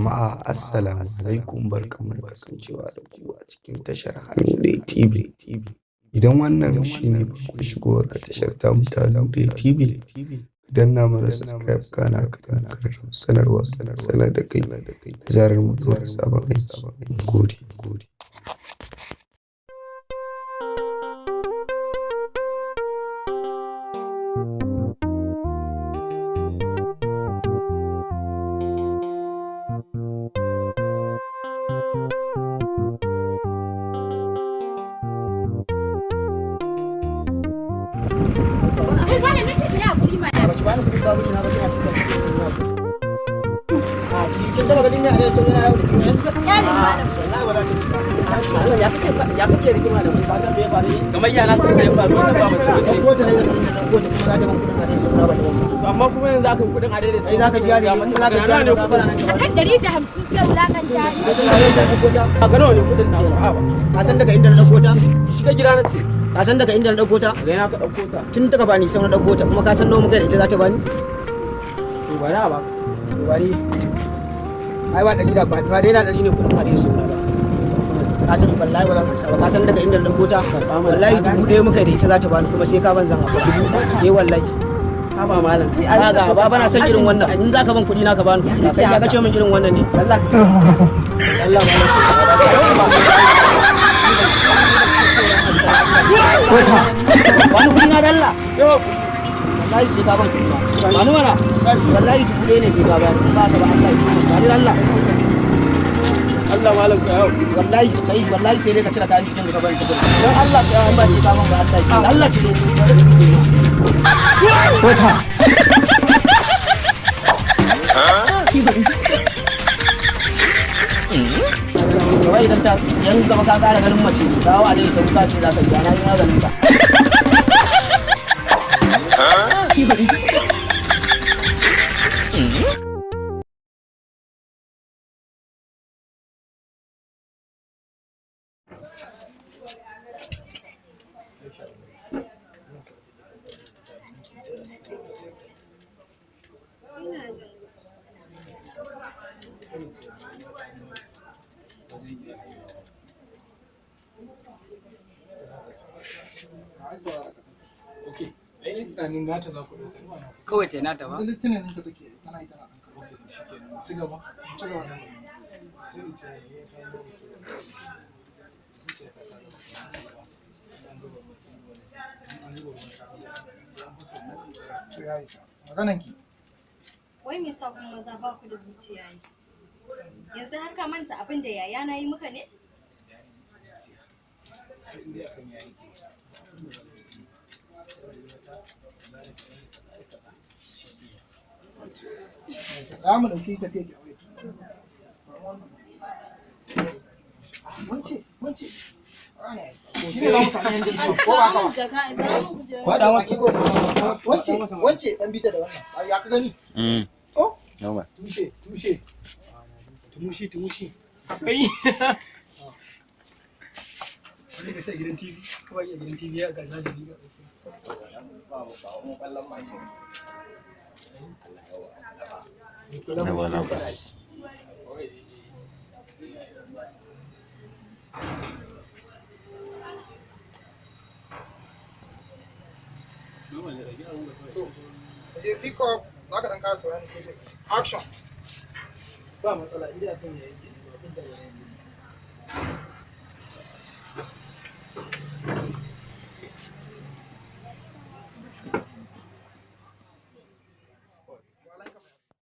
Jama'a assalamu alaikum, barkanmu da kasancewa da ku a cikin tashar Hannun TV. Idan wannan shine ku shigo ka tashar tamu ta Hannun TV, idan na mana subscribe kana ka sanarwa sanar da kai zarar mu zuwa sabon aiki. Gode. Ya kake rigima da mai sasan bai faru kamar yana san bai faru wannan ba mace ce ko ta ne da ko ta kuma da kudin a dai saboda ba amma kuma yanzu aka kudin a dai sai zaka biya ne zaka biya ne gafara nan kan 150 sai wulakanta a ga nawa ne kudin na ba ka san daga inda na dauko ta shiga gida na ce ka san daga inda na dauko ta ga yana ka dauko ta tun ta bani sai na dauko ta kuma ka san nawa muka da ita za ta bani to bari a ba bari ai ba 100 da ba dai na 100 ne kudin a dai saboda ba ka san wallahi ba zan ansa ba ka san daga inda na dauko ta wallahi 1000 muka da ita za ta bani kuma sai ka ban zan hakuri wallahi ha ba malam kai ga ba bana son irin wannan in zaka ban kudi na ka bani kudi kai ya kace min irin wannan ne Allah ka Allah ba na so wata wani kudi na dalla wallahi sai ka ban kudi na wani mana wallahi 1000 ne sai ka bani ba ka ba Allah ya ni Allah Allah malam ka yau wallahi sai dai ka cire kayan cikin ka bani dan Allah ka yawo ba sai ka ban ba Allah ce wata kawai idan ta yan gaba ka kara ganin mace dawo a dai sauka ce za ka ji ana yin maganin ka Okay, ai tunanin nata za ku ɗauka kawai ta nata ba listening ɗinka take tana yi tana ɗan karɓar to shi kenan ci gaba nan sai in ce maganan ki wai me yasa kuma maza ba ku da zuciya ne yanzu har ka manta abin da yaya na yi muka ne za mu ɗauki tafiya ki aure wance shi ne za mu sami yanzu ko ba ka kwada masu ko wance dan bita da wannan ya ka gani to yawa tumushi kai wani ka sai gidan TV ko ya gidan TV ya ga zaji ga ba mu kallon baki pick up za ka dan kara saurani sai action ba matsala inda akan yayi